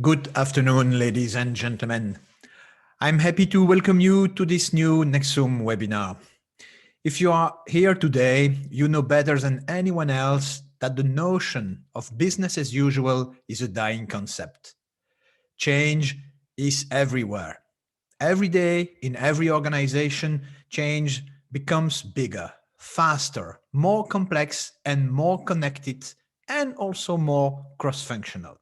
Good afternoon, ladies and gentlemen. I'm happy to welcome you to this new Nexum webinar. If you are here today, you know better than anyone else that the notion of business as usual is a dying concept. Change is everywhere. Every day, in every organization, change becomes bigger, faster, more complex, and more connected, and also more cross-functional.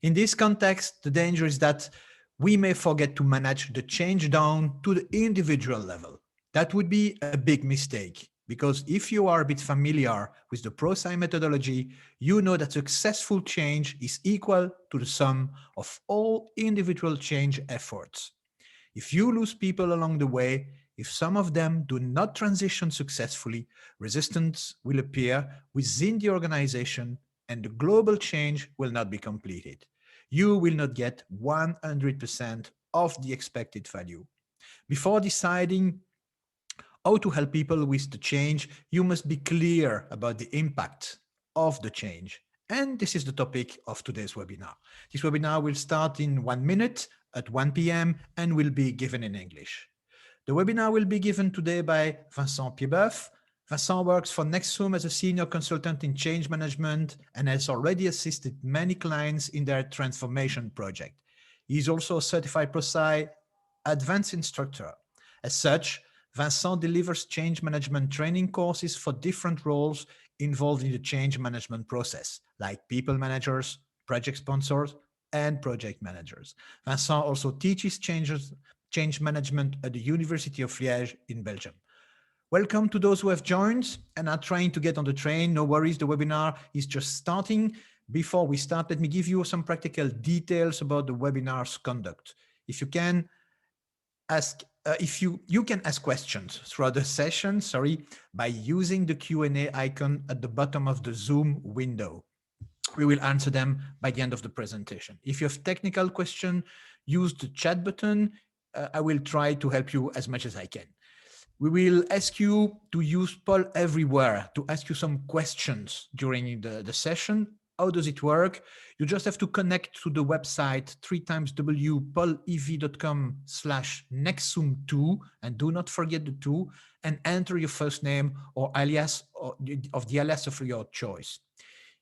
In this context, the danger is that we may forget to manage the change down to the individual level. That would be a big mistake, because if you are a bit familiar with the Prosci methodology, you know that successful change is equal to the sum of all individual change efforts. If you lose people along the way, if some of them do not transition successfully, resistance will appear within the organization and the global change will not be completed. You will not get 100% of the expected value. Before deciding how to help people with the change, you must be clear about the impact of the change. And this is the topic of today's webinar. This webinar will start in 1 minute at 1 p.m. and will be given in English. The webinar will be given today by Vincent Pieboeuf. Vincent works for Nexum as a senior consultant in change management and has already assisted many clients in their transformation project. He is also a certified Prosci advanced instructor. As such, Vincent delivers change management training courses for different roles involved in the change management process, like people managers, project sponsors, and project managers. Vincent also teaches change management at the University of Liège in Belgium. Welcome to those who have joined and are trying to get on the train. No worries, the webinar is just starting. Before we start, let me give you some practical details about the webinar's conduct. If you can ask, you can ask questions throughout the session, by using the Q&A icon at the bottom of the Zoom window. We will answer them by the end of the presentation. If you have technical questions, use the chat button. I will try to help you as much as I can. We will ask you to use poll everywhere to ask you some questions during the session. How does it work? You just have to connect to the website www.paulev.com/nexum2 and do not forget the 2 and enter your first name or alias of the alias of your choice.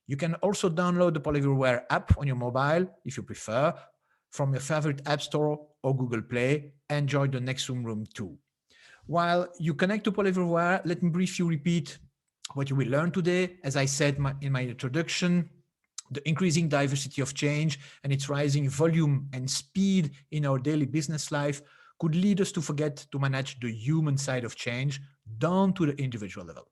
You can also download the Paul Everywhere app on your mobile, if you prefer, from your favorite app store or Google Play, and join the Nexum room too. While you connect to Paul Everywhere, let me briefly repeat what you will learn today. As I said in my introduction, the increasing diversity of change and its rising volume and speed in our daily business life could lead us to forget to manage the human side of change down to the individual level.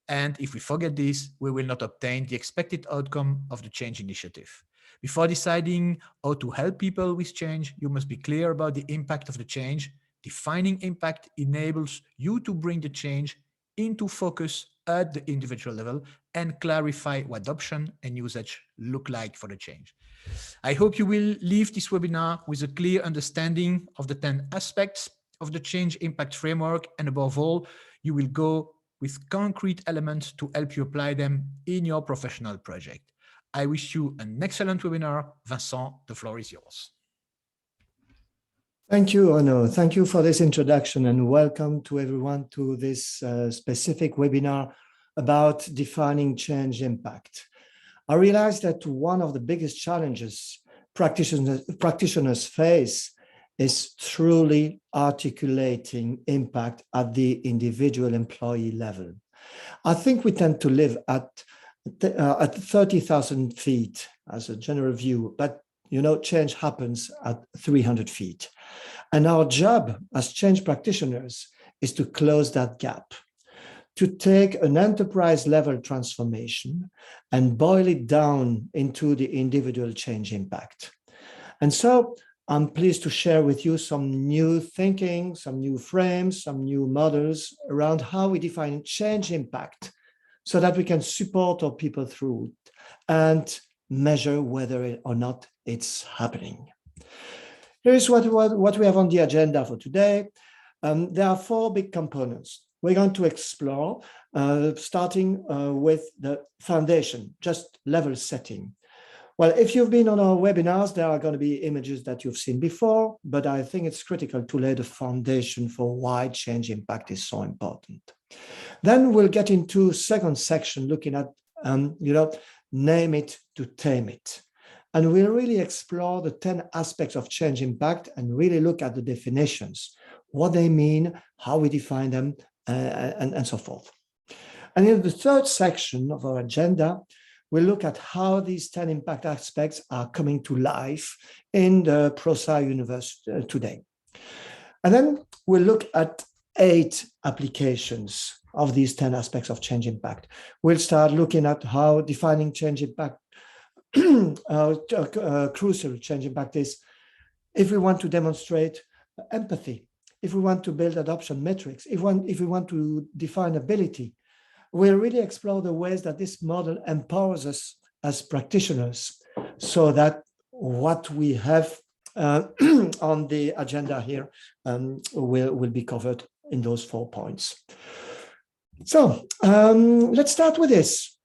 And if we forget this, we will not obtain the expected outcome of the change initiative. Before deciding how to help people with change, you must be clear about the impact of the change. Defining impact enables you to bring the change into focus at the individual level and clarify what adoption and usage look like for the change. I hope you will leave this webinar with a clear understanding of the 10 aspects of the change impact framework, and above all, you will go with concrete elements to help you apply them in your professional project. I wish you an excellent webinar. Vincent, the floor is yours. Thank you, Ono. Thank you for this introduction and welcome to everyone to this specific webinar about defining change impact. I realize that one of the biggest challenges practitioners face is truly articulating impact at the individual employee level. I think we tend to live at 30,000 feet as a general view, but change happens at 300 feet. And our job as change practitioners is to close that gap, to take an enterprise level transformation and boil it down into the individual change impact. And so I'm pleased to share with you some new thinking, some new frames, some new models around how we define change impact so that we can support our people through it and measure whether or not it's happening. Here's what we have on the agenda for today. There are 4 big components we're going to explore, starting with the foundation, just level setting. Well, if you've been on our webinars, there are going to be images that you've seen before, but I think it's critical to lay the foundation for why change impact is so important. Then we'll get into second section looking at, name it to tame it. And we'll really explore the 10 aspects of change impact and really look at the definitions, what they mean, how we define them, and so forth. And in the third section of our agenda, we'll look at how these 10 impact aspects are coming to life in the Prosci universe today. And then we'll look at 8 applications of these 10 aspects of change impact. We'll start looking at how defining change impact, crucial change impact is if we want to demonstrate empathy, if we want to build adoption metrics, if we want to define ability. We'll really explore the ways that this model empowers us as practitioners so that what we have on the agenda here will be covered in those 4 points. So let's start with this.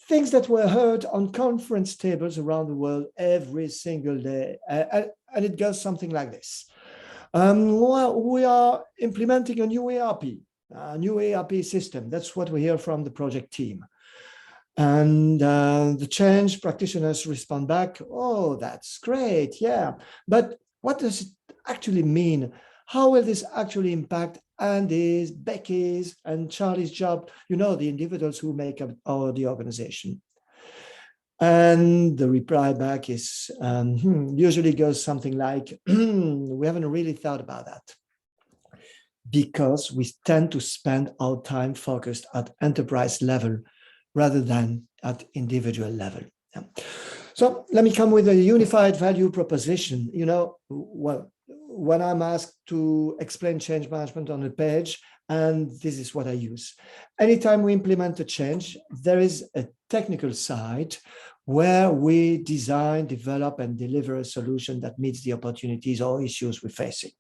Things that were heard on conference tables around the world every single day. And it goes something like this. Well, we are implementing a new ERP system. That's what we hear from the project team. And the change practitioners respond back, oh, that's great, yeah. But what does it actually mean? How will this actually impact Andy's, Becky's, and Charlie's job? You know, the individuals who make up the organization. And the reply back is usually goes something like, we haven't really thought about that, because we tend to spend our time focused at enterprise level rather than at individual level. Yeah. So let me come with a unified value proposition. You know, well, when I'm asked to explain change management on a page, and this is what I use. Anytime we implement a change, there is a technical side where we design, develop, and deliver a solution that meets the opportunities or issues we're facing.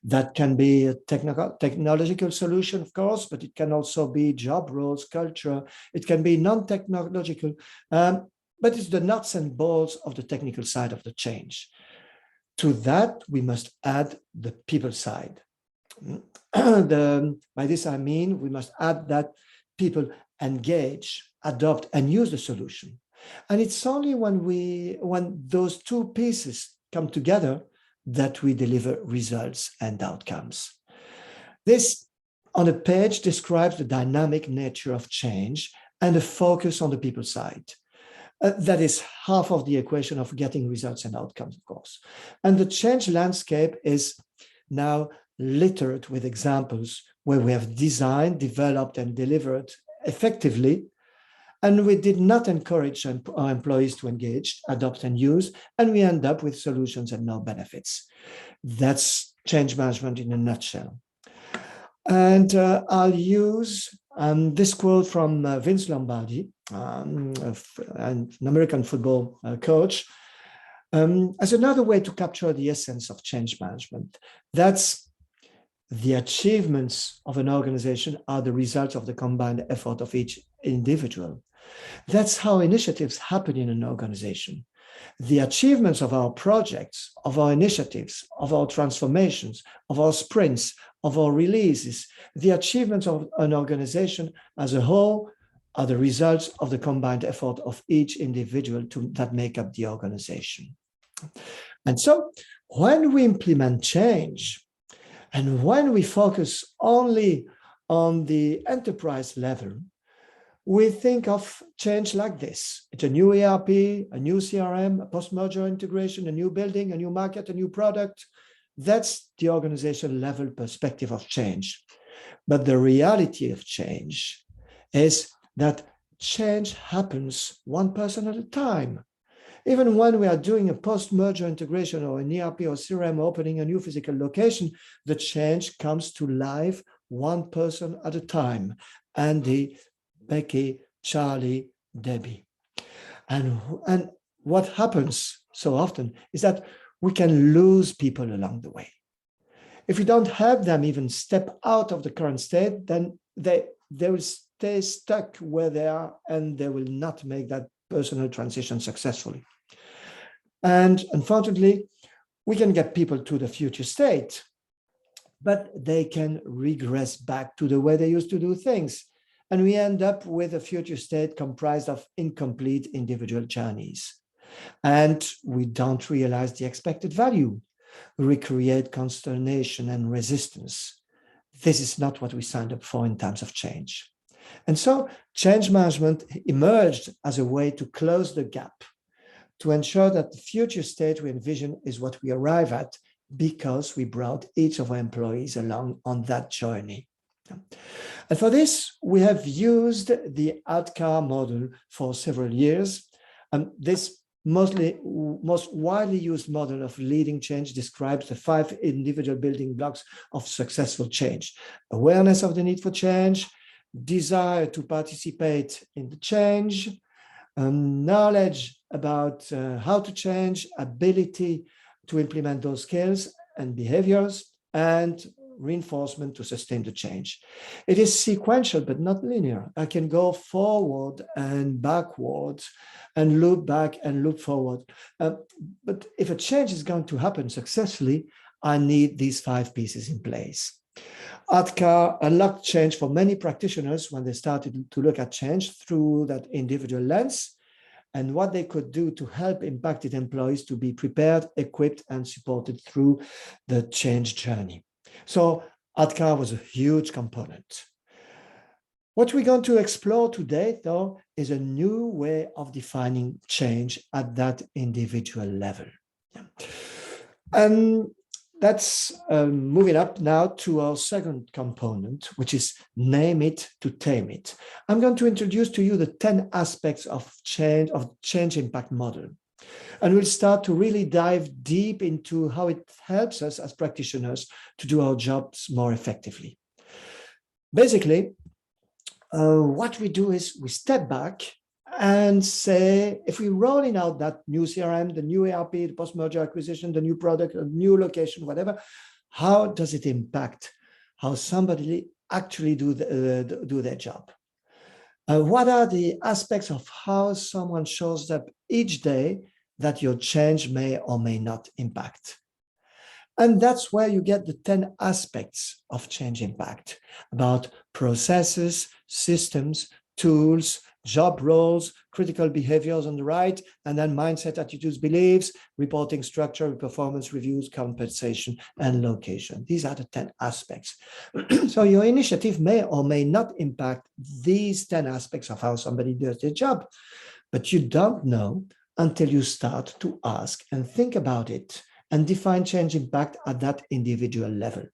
That can be a technological solution, of course, but it can also be job roles, culture. It can be non-technological, but it's the nuts and bolts of the technical side of the change. To that, we must add the people side. By this, I mean, we must add that people engage, adopt, and use the solution. And it's only when those 2 pieces come together that we deliver results and outcomes. This on a page describes the dynamic nature of change and the focus on the people side. That is half of the equation of getting results and outcomes, of course. And the change landscape is now littered with examples where we have designed, developed, and delivered effectively, and we did not encourage our employees to engage, adopt, and use, and we end up with solutions and no benefits. That's change management in a nutshell. And I'll use this quote from Vince Lombardi, an American football coach, as another way to capture the essence of change management. That's the achievements of an organization are the results of the combined effort of each individual. That's how initiatives happen in an organization. The achievements of our projects, of our initiatives, of our transformations, of our sprints, of our releases, the achievements of an organization as a whole are the results of the combined effort of each individual that make up the organization. And so when we implement change, and when we focus only on the enterprise level, we think of change like this. It's a new ERP, a new CRM, a post-merger integration, a new building, a new market, a new product. That's the organization level perspective of change. But the reality of change is that change happens one person at a time. Even when we are doing a post-merger integration or an ERP or CRM opening a new physical location, the change comes to life one person at a time. Andy, Becky, Charlie, Debbie. And what happens so often is that we can lose people along the way. If we don't have them even step out of the current state, then they will stay stuck where they are and they will not make that personal transition successfully. And unfortunately, we can get people to the future state, but they can regress back to the way they used to do things. And we end up with a future state comprised of incomplete individual journeys. And we don't realize the expected value. We create consternation and resistance. This is not what we signed up for in terms of change. And so change management emerged as a way to close the gap, to ensure that the future state we envision is what we arrive at because we brought each of our employees along on that journey. And for this, we have used the outcome model for several years. And this most widely used model of leading change describes the 5 individual building blocks of successful change: awareness of the need for change, desire to participate in the change, knowledge about how to change, ability to implement those skills and behaviors, and reinforcement to sustain the change. It is sequential, but not linear. I can go forward and backwards and loop back and loop forward. But if a change is going to happen successfully, I need these 5 pieces in place. ADKAR unlocked change for many practitioners when they started to look at change through that individual lens and what they could do to help impacted employees to be prepared, equipped, and supported through the change journey. So ADKAR was a huge component. What we're going to explore today, though, is a new way of defining change at that individual level. And that's moving up now to our second component, which is name it to tame it. I'm going to introduce to you the 10 aspects of change impact model. And we'll start to really dive deep into how it helps us as practitioners to do our jobs more effectively. Basically, what we do is we step back and say, if we're rolling out that new CRM, the new ERP, the post-merger acquisition, the new product, a new location, whatever, how does it impact how somebody actually do their job? What are the aspects of how someone shows up each day that your change may or may not impact? And that's where you get the 10 aspects of change impact about processes, systems, tools, job roles, critical behaviors on the right, and then mindset, attitudes, beliefs, reporting structure, performance reviews, compensation, and location. These are the 10 aspects. So your initiative may or may not impact these 10 aspects of how somebody does their job, but you don't know until you start to ask and think about it and define change impact at that individual level.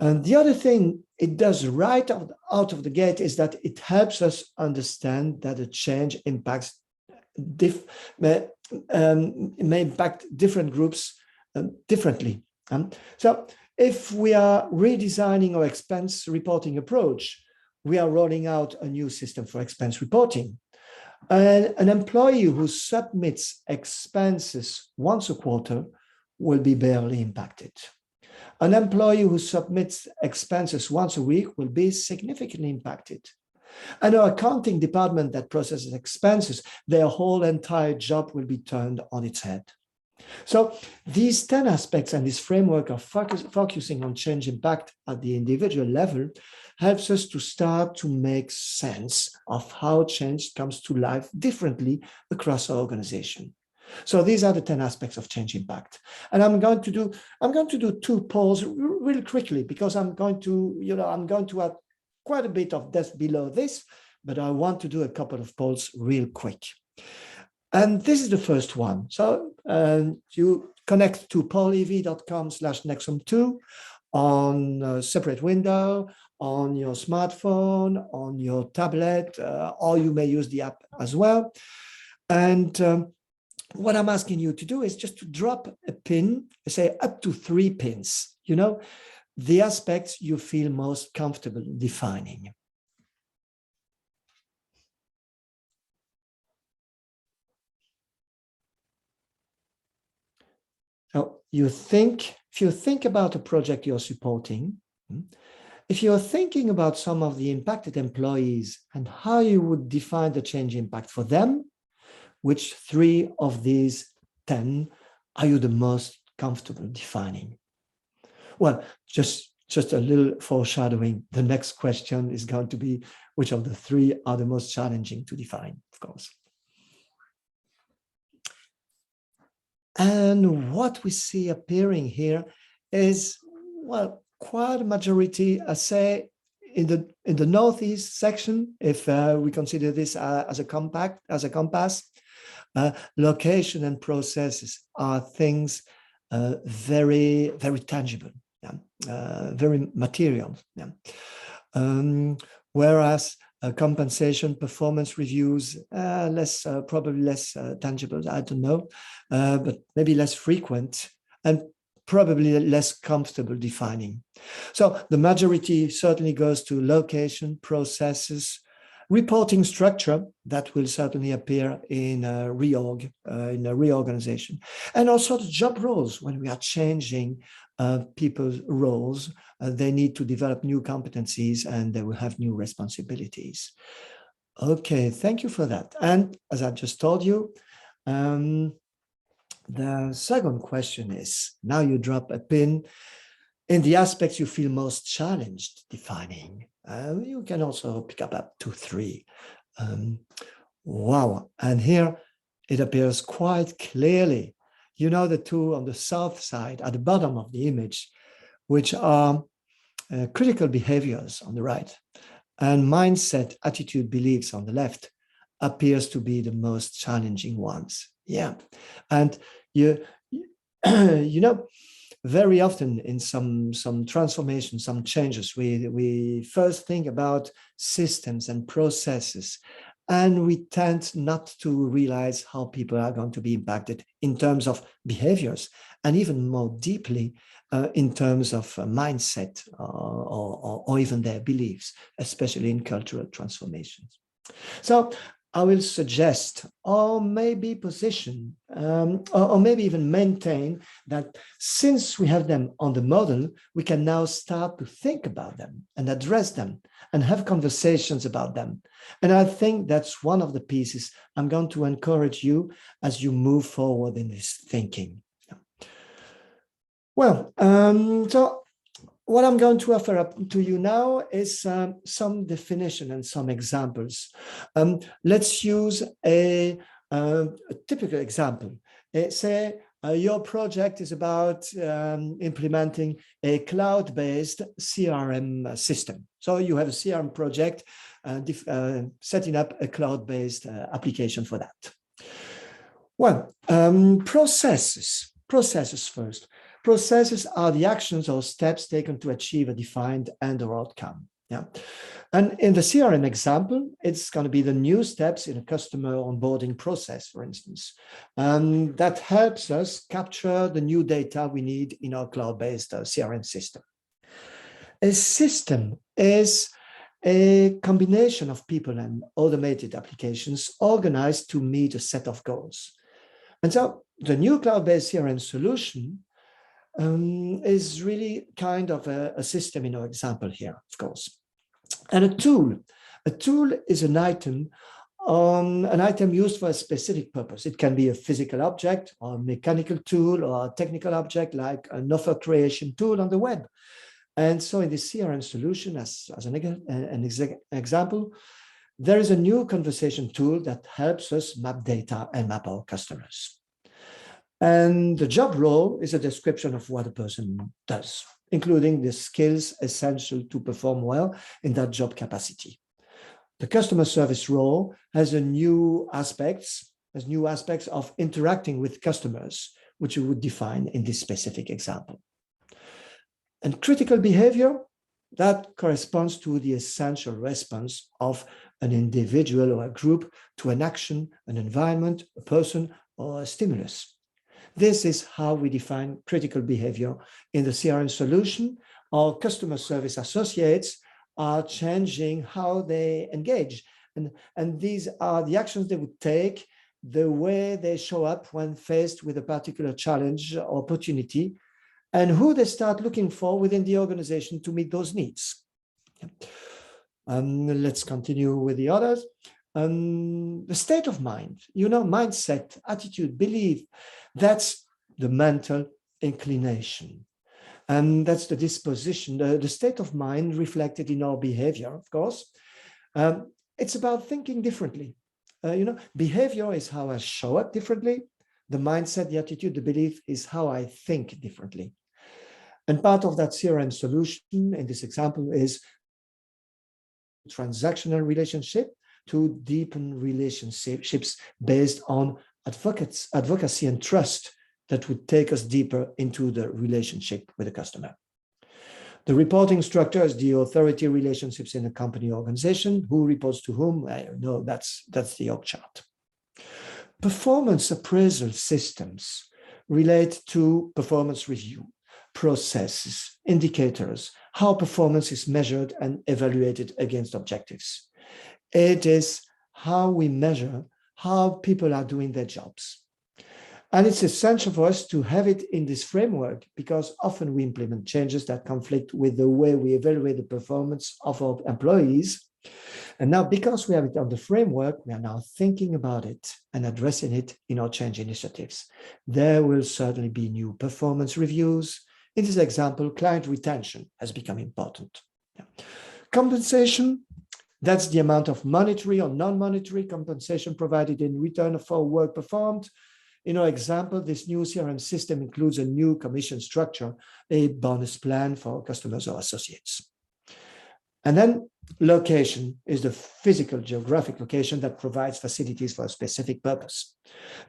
And the other thing it does right out of the gate is that it helps us understand that a change impacts may impact different groups differently. So if we are redesigning our expense reporting approach, we are rolling out a new system for expense reporting. And an employee who submits expenses once a quarter will be barely impacted. An employee who submits expenses once a week will be significantly impacted. And our accounting department that processes expenses, their whole entire job will be turned on its head. So these 10 aspects and this framework of focusing on change impact at the individual level helps us to start to make sense of how change comes to life differently across our organization. So these are the 10 aspects of change impact. And I'm going to do 2 polls really quickly because I'm going to add quite a bit of depth below this, but I want to do a couple of polls real quick. And this is the first one. So you connect to paulev.com/nexum2 on a separate window, on your smartphone, on your tablet, or you may use the app as well. And what I'm asking you to do is just to drop a pin, say up to 3 pins, the aspects you feel most comfortable defining. So if you think about a project you're supporting, If you're thinking about some of the impacted employees and how you would define the change impact for them, which 3 of these 10 are you the most comfortable defining? Well, just a little foreshadowing. The next question is going to be, which of the 3 are the most challenging to define, of course. And what we see appearing here is, well, quite a majority, I say, in the northeast section, if we consider this as a compass, location and processes are things very, very tangible, very material. Whereas compensation, performance reviews, probably less tangible, I don't know, but maybe less frequent and probably less comfortable defining. So the majority certainly goes to location, processes, reporting structure that will certainly appear in a reorganization, and also the job roles. When we are changing people's roles, they need to develop new competencies and they will have new responsibilities. Okay, thank you for that. And as I just told you, the second question is, now you drop a pin in the aspects you feel most challenged defining. You can also pick up to 3. Wow, and here it appears quite clearly. You know, the 2 on the south side at the bottom of the image, which are critical behaviors on the right, and mindset, attitude, beliefs on the left, appears to be the most challenging ones. Yeah, and you know, very often in some transformation, some changes, we first think about systems and processes, and we tend not to realize how people are going to be impacted in terms of behaviors, and even more deeply in terms of mindset or even their beliefs, especially in cultural transformations. So I will suggest, or maybe position, or maybe even maintain that since we have them on the model, we can now start to think about them and address them and have conversations about them. And I think that's one of the pieces I'm going to encourage you as you move forward in this thinking. Well, so what I'm going to offer up to you now is some definition and some examples. Let's use a typical example. Say your project is about implementing a cloud-based CRM system. So you have a CRM project, setting up a cloud-based application for that. Well, processes first. Processes are the actions or steps taken to achieve a defined end or outcome. Yeah. And in the CRM example, it's going to be the new steps in a customer onboarding process, for instance. That helps us capture the new data we need in our cloud-based CRM system. A system is a combination of people and automated applications organized to meet a set of goals. And so the new cloud-based CRM solution is really kind of a system in our example here, of course. And a tool is an item used for a specific purpose. It can be a physical object or a mechanical tool or a technical object like an offer creation tool on the web. And so in the CRM solution, as an example, there is a new conversation tool that helps us map data and map our customers. And the job role is a description of what a person does, including the skills essential to perform well in that job capacity. The customer service role has new aspects of interacting with customers, which you would define in this specific example. And critical behavior, that corresponds to the essential response of an individual or a group to an action, an environment, a person, or a stimulus. This is how we define critical behavior in the CRM solution. Our customer service associates are changing how they engage. And these are the actions they would take, the way they show up when faced with a particular challenge or opportunity, and who they start looking for within the organization to meet those needs. Let's continue with the others. The state of mind, mindset, attitude, belief, that's the mental inclination. And that's the disposition, the state of mind reflected in our behavior, of course. It's about thinking differently. Behavior is how I show up differently. The mindset, the attitude, the belief is how I think differently. And part of that CRM solution in this example is transactional relationship to deepen relationships based on advocacy and trust that would take us deeper into the relationship with the customer. The reporting structure is the authority relationships in a company organization. Who reports to whom? I don't know, that's the org chart. Performance appraisal systems relate to performance review, processes, indicators, how performance is measured and evaluated against objectives. It is how we measure how people are doing their jobs. And it's essential for us to have it in this framework because often we implement changes that conflict with the way we evaluate the performance of our employees. And now, because we have it on the framework, we are now thinking about it and addressing it in our change initiatives. There will certainly be new performance reviews. In this example, client retention has become important. Compensation, that's the amount of monetary or non-monetary compensation provided in return for work performed. In our example, this new CRM system includes a new commission structure, a bonus plan for customers or associates. And then location is the physical geographic location that provides facilities for a specific purpose.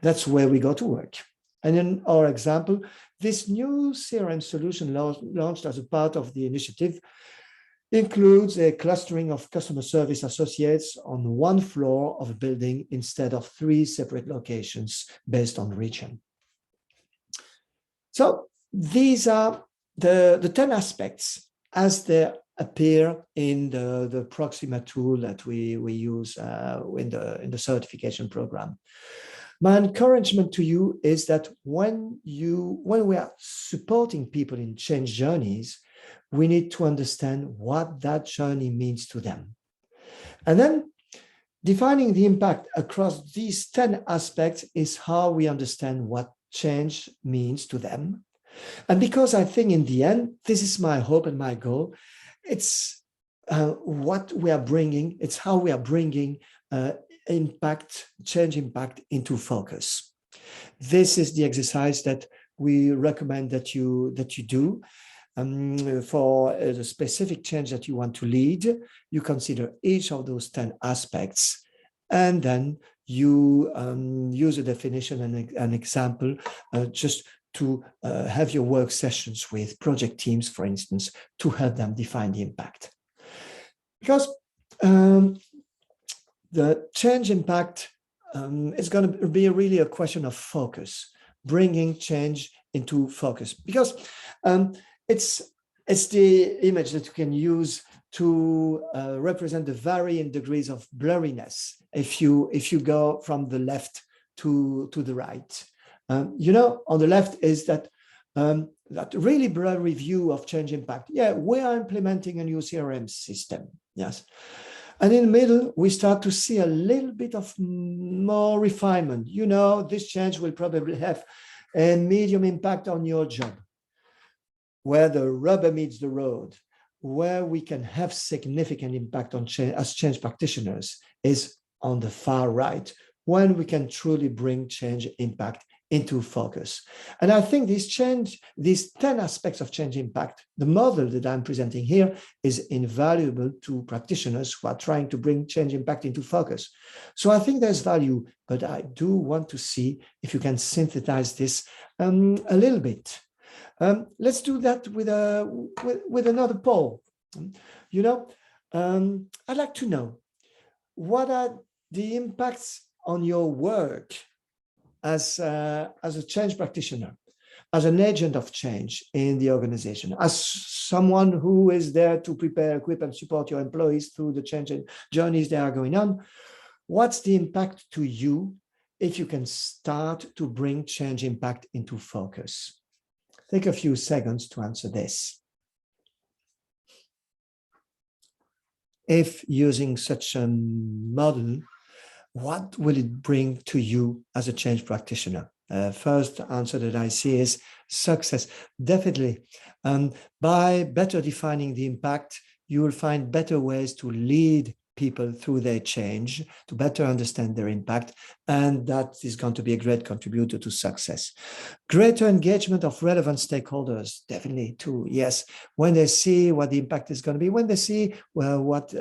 That's where we go to work. And in our example, this new CRM solution launched as a part of the initiative includes a clustering of customer service associates on one floor of a building instead of 3 separate locations based on region. So these are the 10 aspects as they appear in the Proxima tool that we use in the certification program. My encouragement to you is that when we are supporting people in change journeys, we need to understand what that journey means to them. And then defining the impact across these 10 aspects is how we understand what change means to them. And because I think in the end, this is my hope and my goal, it's what we are bringing, it's how we are bringing change impact into focus. This is the exercise that we recommend that you do. For the specific change that you want to lead, you consider each of those 10 aspects, and then you use a definition and an example just to have your work sessions with project teams, for instance, to help them define the impact. Because the change impact is going to be really a question of focus, bringing change into focus. Because it's the image that you can use to represent the varying degrees of blurriness if you go from the left to the right. On the left is that really blurry view of change impact. Yeah, we are implementing a new CRM system. Yes. And in the middle, we start to see a little bit of more refinement. This change will probably have a medium impact on your job. Where the rubber meets the road, where we can have significant impact on change as change practitioners is on the far right, when we can truly bring change impact into focus. And I think these 10 aspects of change impact, the model that I'm presenting here is invaluable to practitioners who are trying to bring change impact into focus. So I think there's value, but I do want to see if you can synthesize this a little bit. Let's do that with another poll. I'd like to know, what are the impacts on your work as a change practitioner, as an agent of change in the organization, as someone who is there to prepare, equip, and support your employees through the change journeys they are going on? What's the impact to you if you can start to bring change impact into focus? Take a few seconds to answer this. if using such a model, what will it bring to you as a change practitioner? First answer that I see is success, definitely. By better defining the impact, you will find better ways to lead people through their change, to better understand their impact, and that is going to be a great contributor to success. Greater engagement of relevant stakeholders, definitely too, yes. When they see what the impact is going to be, when they see what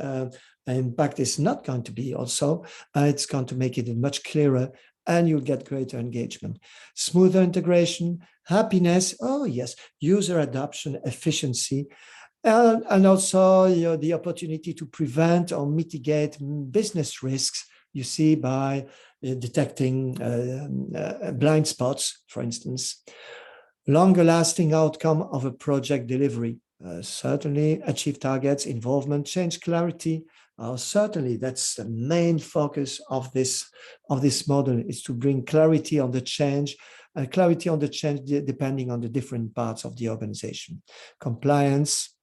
impact is not going to be also, it's going to make it much clearer, and you'll get greater engagement. Smoother integration, happiness, oh yes, user adoption, efficiency, and also the opportunity to prevent or mitigate business risks, you see, by detecting blind spots, for instance. Longer lasting outcome of a project delivery, certainly achieve targets, involvement, change clarity. Certainly, that's the main focus of this model, is to bring clarity on the change, depending on the different parts of the organization. Compliance,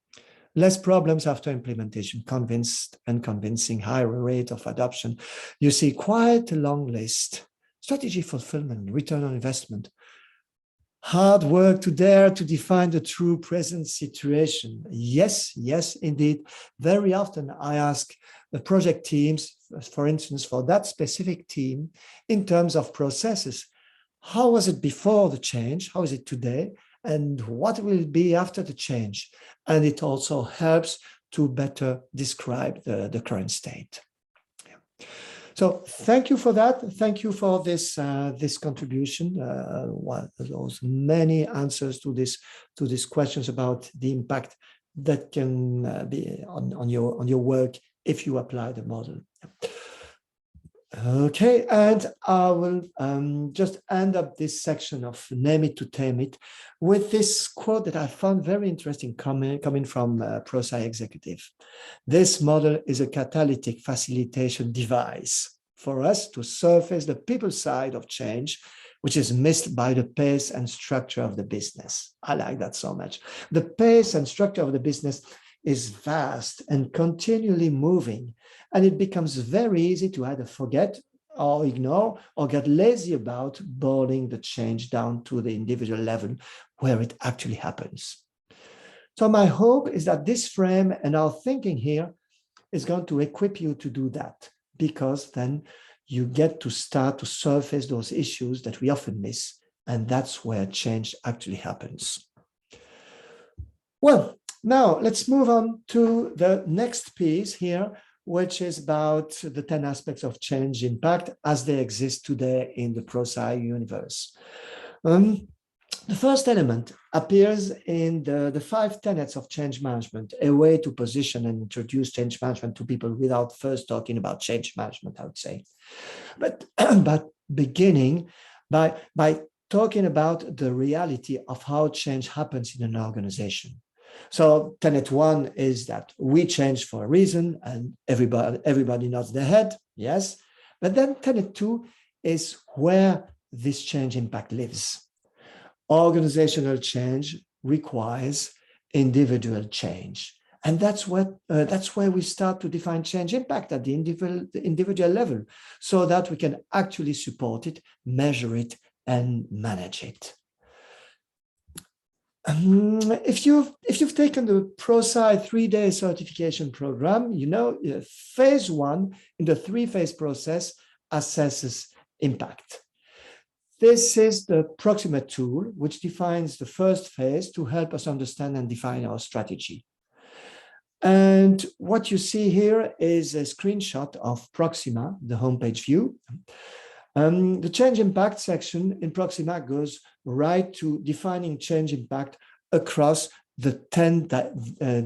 less problems after implementation, convincing, higher rate of adoption. You see quite a long list. Strategy fulfillment, return on investment. Hard work to dare to define the true present situation. Yes, yes, indeed. Very often I ask the project teams, for instance, for that specific team, in terms of processes, how was it before the change? How is it today? And what will it be after the change? And it also helps to better describe the current state. Yeah. So thank you for that. Thank you for this contribution. Those many answers to these questions about the impact that can be on your work if you apply the model. Okay, and I will just end up this section of Name It to Tame It with this quote that I found very interesting coming from Prosci executive. This model is a catalytic facilitation device for us to surface the people side of change, which is missed by the pace and structure of the business. I like that so much. The pace and structure of the business is vast and continually moving, and it becomes very easy to either forget or ignore or get lazy about boiling the change down to the individual level where it actually happens. So my hope is that this frame and our thinking here is going to equip you to do that, because then you get to start to surface those issues that we often miss, and that's where change actually happens. Well, now let's move on to the next piece here, which is about the 10 aspects of change impact as they exist today in the Prosci universe. The first element appears in the 5 tenets of change management, a way to position and introduce change management to people without first talking about change management, I would say. But beginning by talking about the reality of how change happens in an organization. So tenet 1 is that we change for a reason, and everybody nods their head, yes. But then tenet 2 is where this change impact lives. Organizational change requires individual change. And that's where we start to define change impact at the individual level, so that we can actually support it, measure it, and manage it. If you've taken the Prosci 3-day certification program, you know phase 1 in the 3-phase process assesses impact. This is the Proxima tool, which defines the first phase to help us understand and define our strategy. And what you see here is a screenshot of Proxima, the homepage view. The change impact section in Proxima goes right to defining change impact across the 10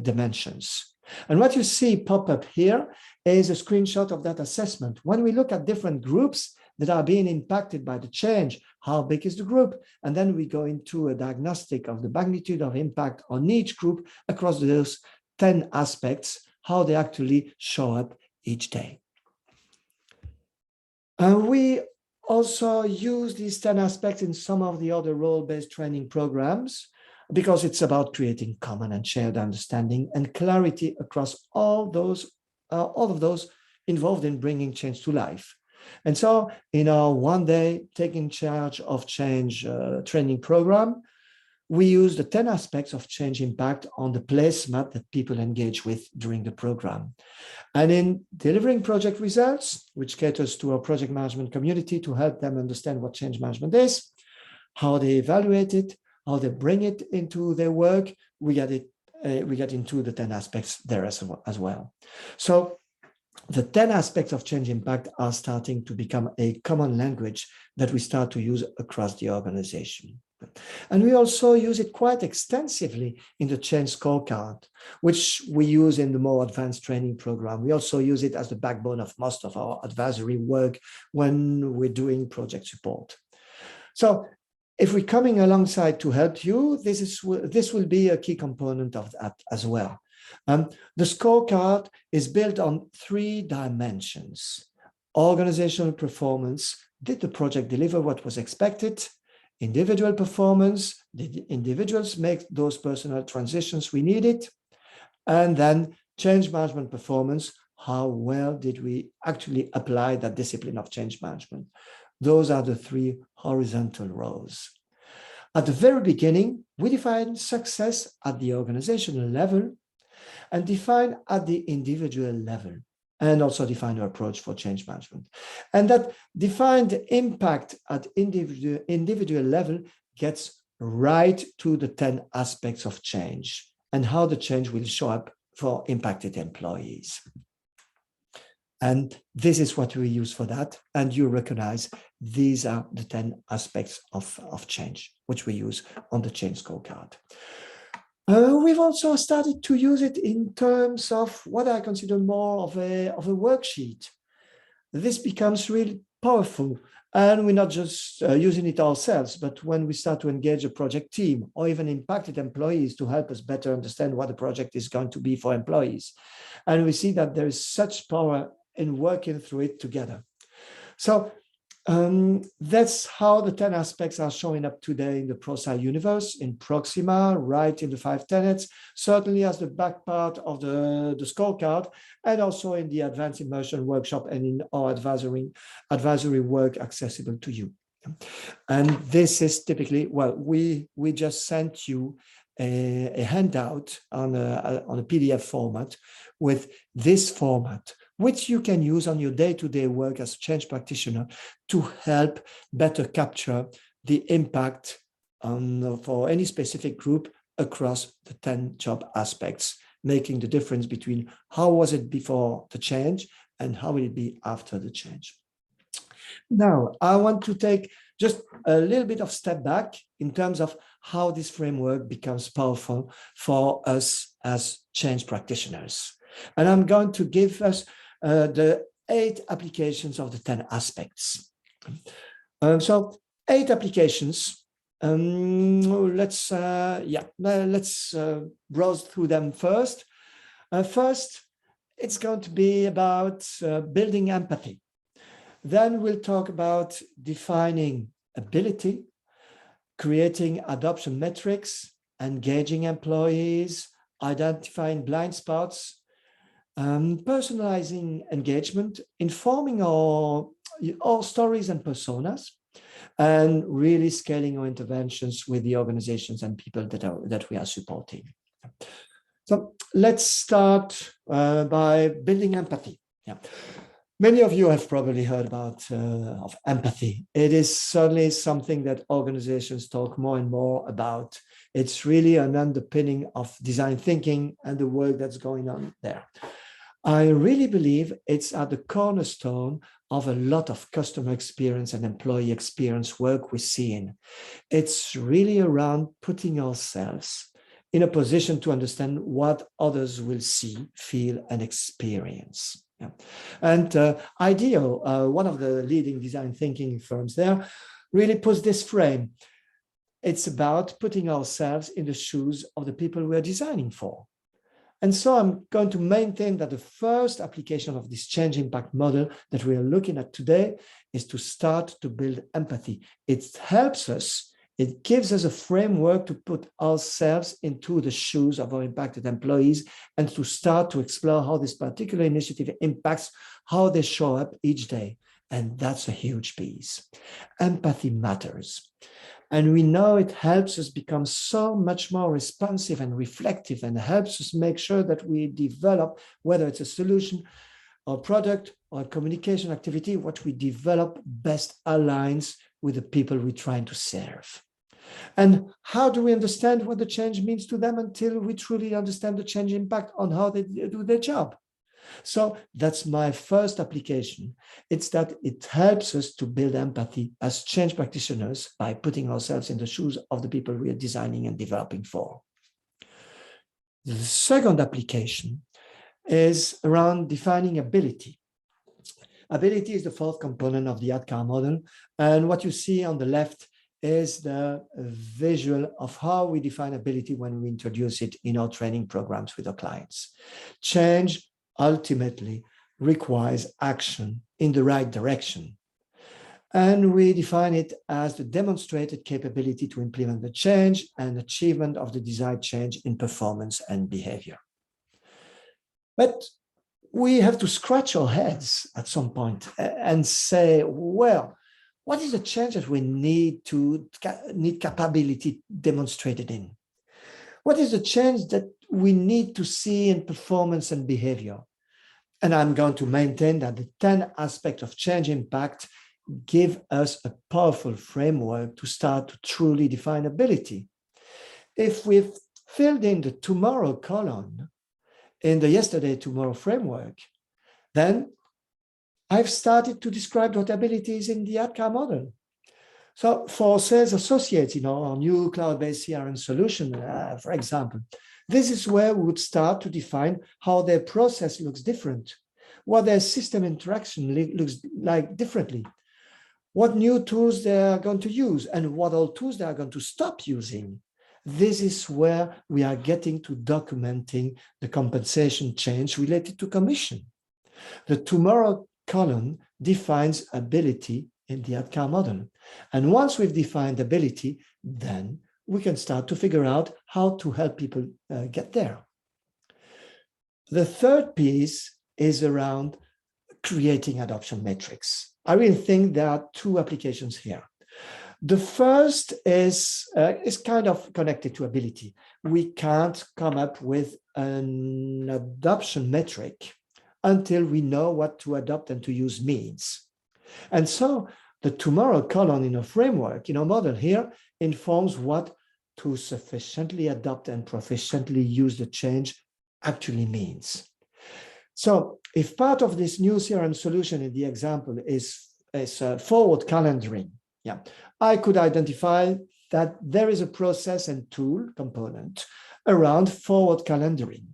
dimensions. And what you see pop up here is a screenshot of that assessment. When we look at different groups that are being impacted by the change, how big is the group? And then we go into a diagnostic of the magnitude of impact on each group across those 10 aspects, how they actually show up each day. We also use these 10 aspects in some of the other role-based training programs, because it's about creating common and shared understanding and clarity across all those all of those involved in bringing change to life. And so in our one-day taking charge of change training program, we use the 10 aspects of change impact on the placemat that people engage with during the program. And in delivering project results, which caters to our project management community to help them understand what change management is, how they evaluate it, how they bring it into their work, we get into the 10 aspects there as well. So the 10 aspects of change impact are starting to become a common language that we start to use across the organization. And we also use it quite extensively in the change scorecard, which we use in the more advanced training program. We also use it as the backbone of most of our advisory work when we're doing project support. So if we're coming alongside to help you, this will be a key component of that as well. The scorecard is built on 3 dimensions: organizational performance, did the project deliver what was expected? Individual performance, did individuals make those personal transitions we needed? And then change management performance, how well did we actually apply that discipline of change management? Those are the 3 horizontal rows. At the very beginning, we define success at the organizational level and define at the individual level, and also define our approach for change management. And that defined impact at individual level gets right to the 10 aspects of change and how the change will show up for impacted employees. And this is what we use for that. And you recognize these are the 10 aspects of change, which we use on the change scorecard. We've also started to use it in terms of what I consider more of a worksheet. This becomes really powerful, and we're not just using it ourselves, but when we start to engage a project team or even impacted employees to help us better understand what the project is going to be for employees. And we see that there is such power in working through it together. So that's how the 10 aspects are showing up today in the Prosci universe, in Proxima, right in the 5 tenets, certainly as the back part of the scorecard, and also in the advanced immersion workshop and in our advisory work accessible to you. And this is typically, well, we just sent you a handout on a PDF format with this format, which you can use on your day-to-day work as a change practitioner to help better capture the impact for any specific group across the 10 job aspects, making the difference between how was it before the change and how will it be after the change. Now, I want to take just a little bit of step back in terms of how this framework becomes powerful for us as change practitioners. And I'm going to give us the 8 applications of the 10 aspects. So 8 applications. Let's browse through them first. First, it's going to be about building empathy. Then we'll talk about defining ability, creating adoption metrics, engaging employees, identifying blind spots, personalizing engagement, informing our stories and personas, and really scaling our interventions with the organizations and people that we are supporting. So let's start by building empathy. Yeah. Many of you have probably heard about of empathy. It is certainly something that organizations talk more and more about. It's really an underpinning of design thinking and the work that's going on there. I really believe it's at the cornerstone of a lot of customer experience and employee experience work we're seeing. It's really around putting ourselves in a position to understand what others will see, feel, and experience. Yeah. And IDEO, one of the leading design thinking firms there, really puts this frame. It's about putting ourselves in the shoes of the people we're designing for. And so I'm going to maintain that the first application of this change impact model that we are looking at today is to start to build empathy. It helps us It gives us a framework to put ourselves into the shoes of our impacted employees and to start to explore how this particular initiative impacts how they show up each day. And that's a huge piece. Empathy matters. And we know it helps us become so much more responsive and reflective, and helps us make sure that we develop, whether it's a solution or product or communication activity, what we develop best aligns with the people we're trying to serve. And how do we understand what the change means to them until we truly understand the change impact on how they do their job? So that's my first application. It's that it helps us to build empathy as change practitioners by putting ourselves in the shoes of the people we are designing and developing for. The second application is around defining ability. Ability is the fourth component of the ADKAR model. And what you see on the left is the visual of how we define ability when we introduce it in our training programs with our clients. Change ultimately requires action in the right direction. And we define it as the demonstrated capability to implement the change and achievement of the desired change in performance and behavior. But we have to scratch our heads at some point and say, well, what is the change that we need capability demonstrated in? What is the change that we need to see in performance and behavior? And I'm going to maintain that the 10 aspects of change impact give us a powerful framework to start to truly define ability. If we've filled in the tomorrow column in the yesterday tomorrow framework, then I've started to describe what ability is in the ADKAR model. So for sales associates, our new cloud-based CRM solution, for example, this is where we would start to define how their process looks different, what their system interaction looks like differently, what new tools they are going to use, and what all tools they are going to stop using. This is where we are getting to documenting the compensation change related to commission. The tomorrow column defines ability in the ADKAR model. And once we've defined ability, then we can start to figure out how to help people get there. The third piece is around creating adoption metrics. I really think there are two applications here. The first is kind of connected to ability. We can't come up with an adoption metric until we know what to adopt and to use means. And so the tomorrow column in a framework, in a model here, informs what to sufficiently adopt and proficiently use the change actually means. So if part of this new CRM solution in the example is forward calendaring, I could identify that there is a process and tool component around forward calendaring.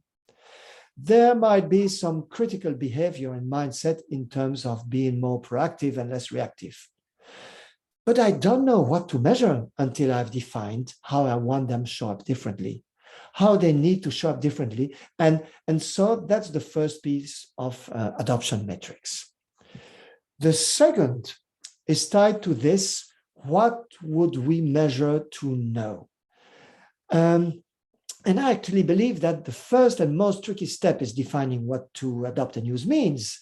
There might be some critical behavior and mindset in terms of being more proactive and less reactive. But I don't know what to measure until I've defined how I want them to show up differently, how they need to show up differently. And so that's the first piece of adoption metrics. The second is tied to this: what would we measure to know? And I actually believe that the first and most tricky step is defining what to adopt and use means.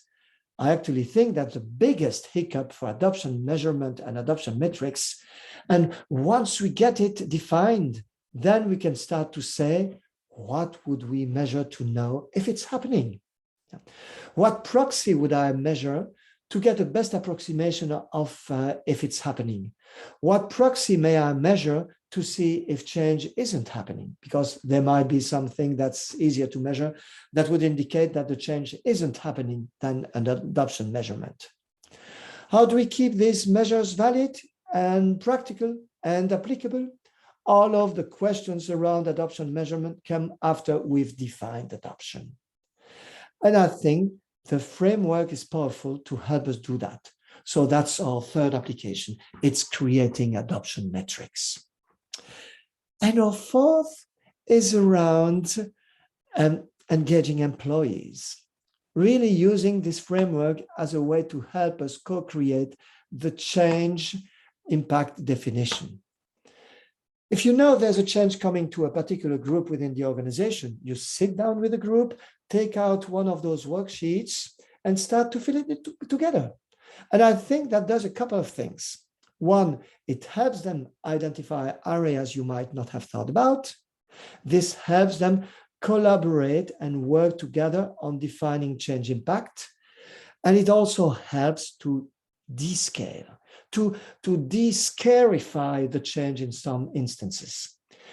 I actually think that the biggest hiccup for adoption measurement and adoption metrics. And once we get it defined, then we can start to say, what would we measure to know if it's happening? What proxy would I measure to get the best approximation of if it's happening? What proxy may I measure to see if change isn't happening? Because there might be something that's easier to measure that would indicate that the change isn't happening than an adoption measurement. How do we keep these measures valid and practical and applicable? All of the questions around adoption measurement come after we've defined adoption. And I think the framework is powerful to help us do that. So that's our third application. It's creating adoption metrics. And our fourth is around engaging employees, really using this framework as a way to help us co-create the change impact definition. If you know there's a change coming to a particular group within the organization, you sit down with the group, take out one of those worksheets and start to fill it together. And I think that does a couple of things. One, it helps them identify areas you might not have thought about. This helps them collaborate and work together on defining change impact. And it also helps to descale, to de-scarify the change in some instances.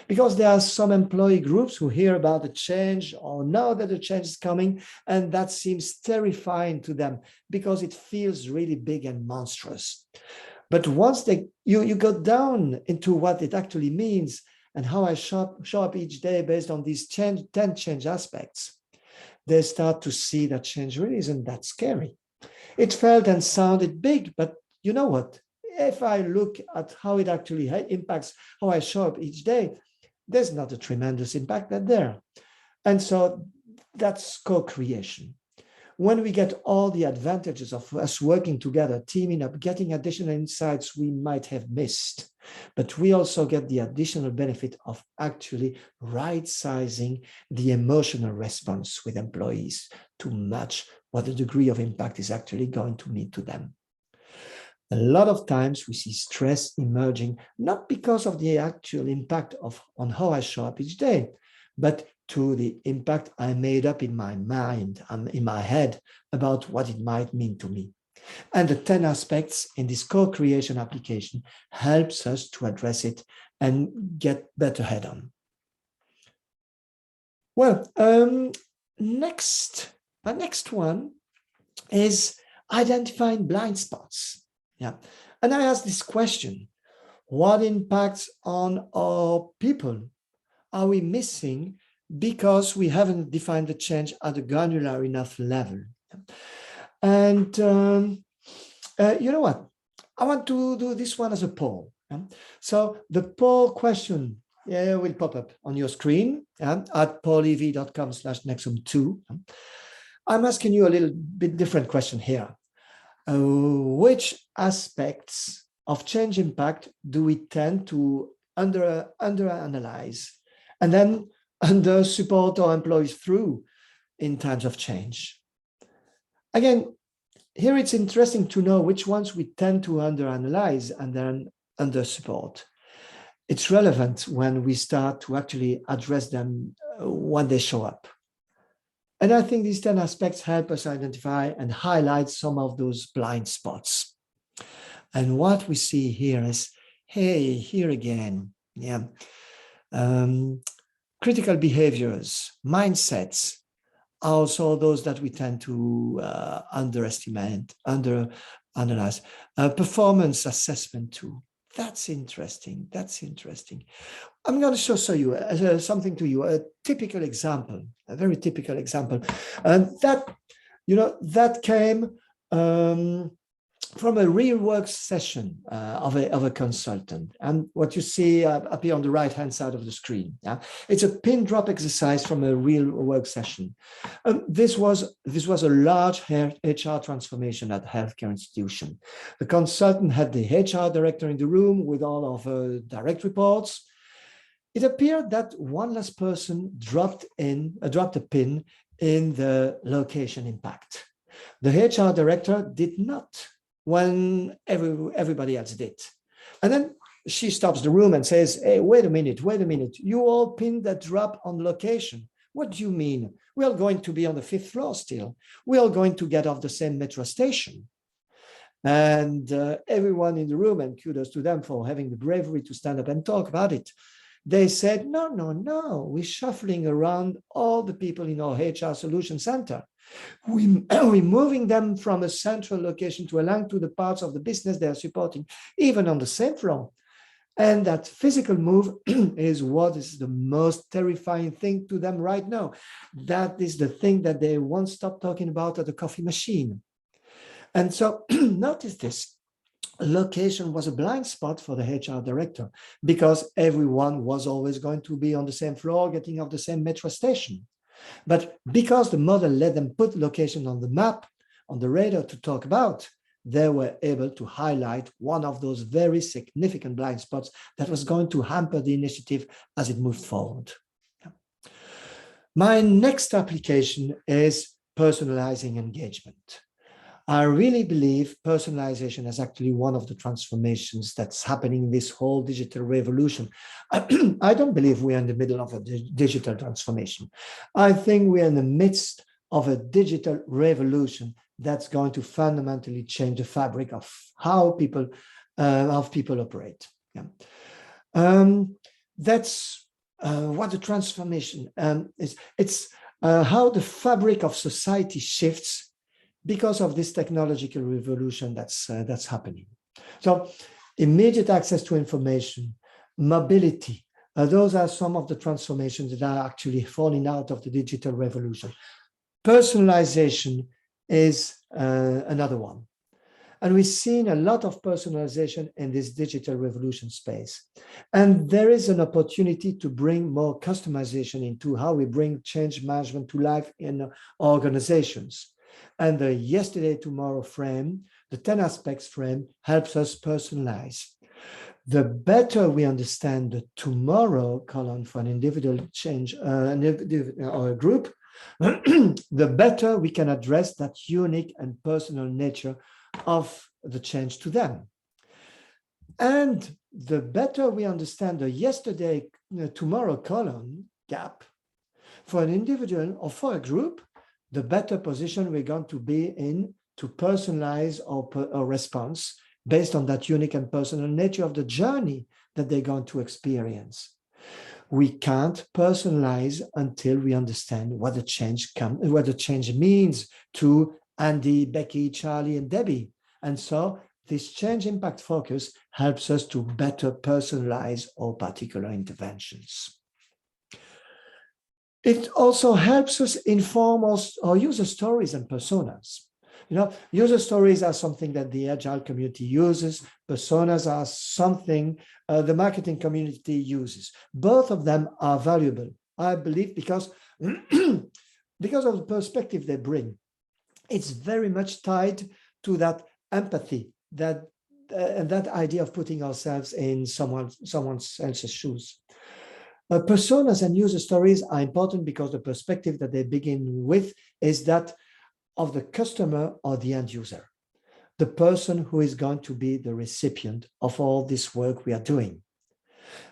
Because there are some employee groups who hear about the change or know that the change is coming, and that seems terrifying to them because it feels really big and monstrous. But once you go down into what it actually means and how I show up each day based on these 10 change aspects, they start to see that change really isn't that scary. It felt and sounded big, but you know what? If I look at how it actually impacts how I show up each day, there's not a tremendous impact there. And so that's co-creation. When we get all the advantages of us working together, teaming up, getting additional insights we might have missed, but we also get the additional benefit of actually right-sizing the emotional response with employees to match what the degree of impact is actually going to mean to them. A lot of times we see stress emerging, not because of the actual impact on how I show up each day, but to the impact I made up in my mind and in my head about what it might mean to me. And the 10 aspects in this co-creation application helps us to address it and get better head on. Well, the next one is identifying blind spots. Yeah. And I asked this question: what impacts on our people are we missing because we haven't defined the change at a granular enough level? And you know what? I want to do this one as a poll. So the poll question will pop up on your screen at paulev.com/nexum2. I'm asking you a little bit different question here. Which aspects of change impact do we tend to underanalyze and then under support our employees through in times of change? Again, here it's interesting to know which ones we tend to underanalyze and then under support. It's relevant when we start to actually address them when they show up. And I think these 10 aspects help us identify and highlight some of those blind spots. And what we see here is, hey, here again, critical behaviors, mindsets, also those that we tend to underestimate, underanalyze. Performance assessment too. That's interesting. That's interesting. I'm going to show you something to you, a typical example, a very typical example. And that came from a real work session of a consultant. And what you see up here on the right-hand side of the screen, it's a pin drop exercise from a real work session. This was a large HR transformation at a healthcare institution. The consultant had the HR director in the room with all of her direct reports. It appeared that one last person dropped a pin in the location impact. The HR director did not, when everybody else did. And then she stops the room and says, hey, wait a minute, you all pinned that drop on location. What do you mean? We are going to be on the 5th floor still. We are going to get off the same metro station. And everyone in the room, and kudos to them for having the bravery to stand up and talk about it, they said, no, we're shuffling around all the people in our HR solution center. We're moving them from a central location to align to the parts of the business they are supporting, even on the same floor. And that physical move is what is the most terrifying thing to them right now. That is the thing that they won't stop talking about at the coffee machine. And so notice this. Location was a blind spot for the HR director because everyone was always going to be on the same floor, getting off the same metro station. But because the model let them put location on the map, on the radar to talk about, they were able to highlight one of those very significant blind spots that was going to hamper the initiative as it moved forward. My next application is personalizing engagement. I really believe personalization is actually one of the transformations that's happening in this whole digital revolution. I don't believe we're in the middle of a digital transformation. I think we're in the midst of a digital revolution that's going to fundamentally change the fabric of how people operate. Yeah. That's what the transformation is. It's how the fabric of society shifts because of this technological revolution that's happening. So immediate access to information, mobility, those are some of the transformations that are actually falling out of the digital revolution. Personalization is another one. And we've seen a lot of personalization in this digital revolution space. And there is an opportunity to bring more customization into how we bring change management to life in organizations. And the yesterday, tomorrow frame, the 10 aspects frame, helps us personalize. The better we understand the tomorrow column for an individual change or a group, the better we can address that unique and personal nature of the change to them. And the better we understand the yesterday, tomorrow column gap for an individual or for a group, the better position we're going to be in to personalize our response based on that unique and personal nature of the journey that they're going to experience. We can't personalize until we understand what the change means to Andy, Becky, Charlie, and Debbie. And so this change impact focus helps us to better personalize our particular interventions. It also helps us inform our user stories and personas. User stories are something that the Agile community uses. Personas are something the marketing community uses. Both of them are valuable, I believe, because of the perspective they bring. It's very much tied to that empathy, and that idea of putting ourselves in someone else's shoes. Personas and user stories are important because the perspective that they begin with is that of the customer or the end user, the person who is going to be the recipient of all this work we are doing.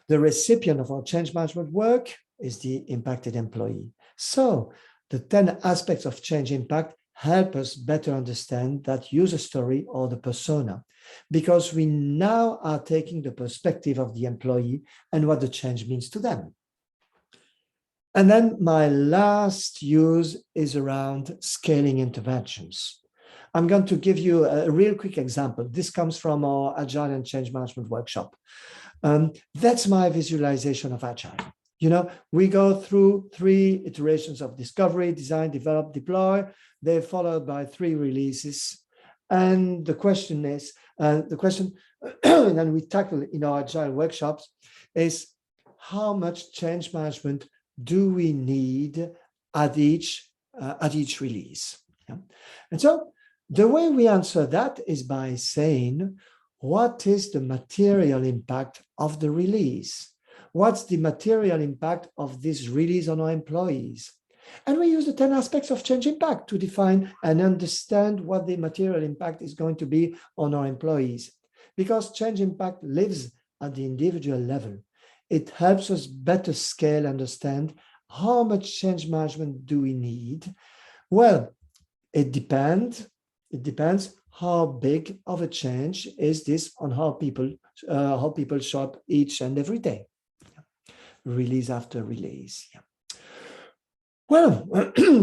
The recipient of our change management work is the impacted employee. So the 10 aspects of change impact help us better understand that user story or the persona, because we now are taking the perspective of the employee and what the change means to them. And then my last use is around scaling interventions. I'm going to give you a real quick example. This comes from our Agile and Change Management workshop. That's my visualization of Agile. We go through 3 iterations of discovery, design, develop, deploy. They're followed by 3 releases. And the question is, and we tackle in our Agile workshops is, how much change management do we need at each release? Yeah. And so the way we answer that is by saying, what is the material impact of the release? What's the material impact of this release on our employees? And we use the 10 aspects of change impact to define and understand what the material impact is going to be on our employees. Because change impact lives at the individual level. It helps us better scale, understand how much change management do we need. Well, it depends how big of a change is this on how people show up each and every day, release after release. Yeah. Well,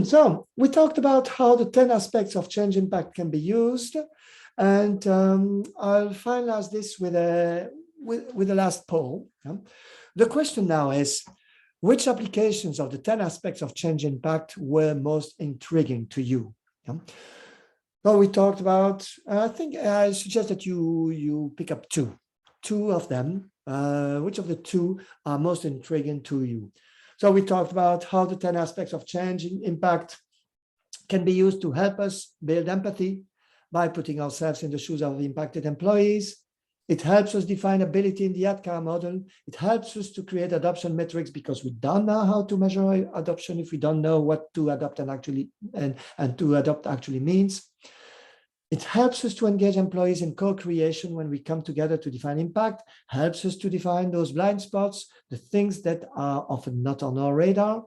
so we talked about how the 10 aspects of change impact can be used, and I'll finalize this with the last poll. Yeah. The question now is, which applications of the 10 aspects of change impact were most intriguing to you? Yeah. Well, we talked about, I think I suggest that you pick up two of them. Which of the 2 are most intriguing to you? So we talked about how the 10 aspects of change impact can be used to help us build empathy, by putting ourselves in the shoes of impacted employees. It helps us define ability in the ADKAR model. It helps us to create adoption metrics because we don't know how to measure adoption if we don't know what to adopt and to adopt actually means. It helps us to engage employees in co-creation when we come together to define impact, helps us to define those blind spots, the things that are often not on our radar,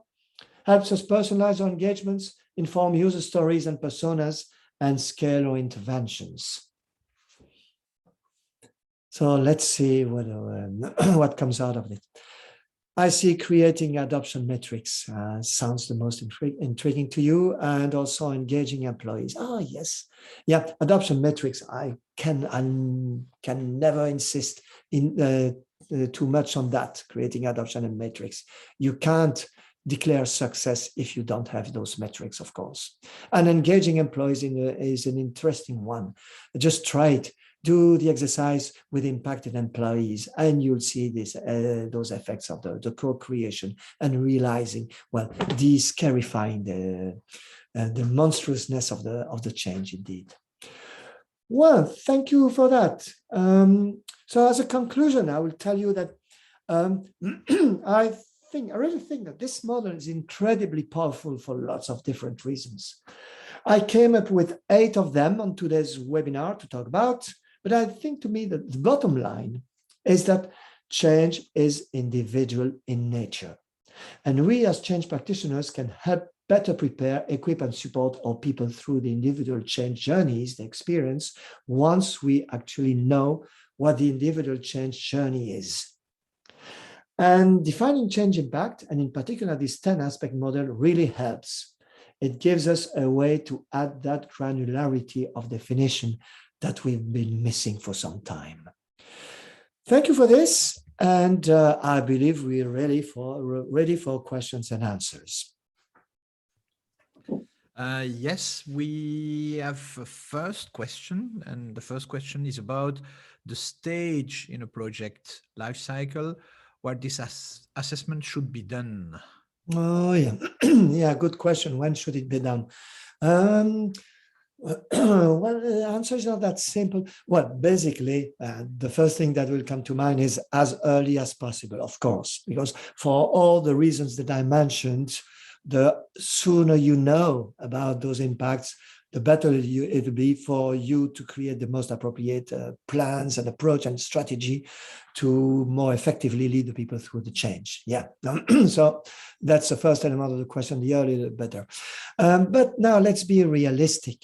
helps us personalize our engagements, inform user stories and personas, and scale our interventions. So let's see what comes out of it. I see creating adoption metrics sounds the most intriguing to you, and also engaging employees. Oh, yes. Yeah, adoption metrics. I can never insist too much on that, creating adoption and metrics. You can't declare success if you don't have those metrics, of course. And engaging employees is an interesting one. Just try it. Do the exercise with impacted employees, and you'll see those effects of the co-creation and realizing, well, de-scarifying the monstrousness of the change indeed. Well, thank you for that. So as a conclusion, I will tell you that I really think that this model is incredibly powerful for lots of different reasons. I came up with 8 of them on today's webinar to talk about. But I think to me that the bottom line is that change is individual in nature. And we as change practitioners can help better prepare, equip, and support our people through the individual change journeys they experience once we actually know what the individual change journey is. And defining change impact, and in particular this 10-aspect model, really helps. It gives us a way to add that granularity of definition that we've been missing for some time. Thank you for this, and I believe we're ready for questions and answers. Yes, we have a first question, and the first question is about the stage in a project lifecycle where this assessment should be done. Oh yeah, yeah, good question. When should it be done? Well, the answer is not that simple. Well, basically, the first thing that will come to mind is as early as possible, of course, because for all the reasons that I mentioned, the sooner you know about those impacts, the better it will be for you to create the most appropriate plans and approach and strategy to more effectively lead the people through the change. Yeah, so that's the first element of the question, the earlier the better. But now let's be realistic.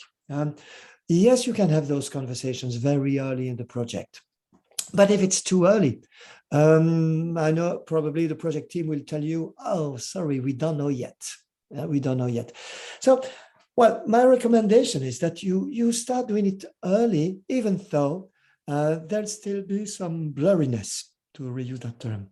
Yes, you can have those conversations very early in the project, but if it's too early, I know probably the project team will tell you, oh, sorry, we don't know yet. We don't know yet. So, well, my recommendation is that you start doing it early, even though there'll still be some blurriness, to reuse that term.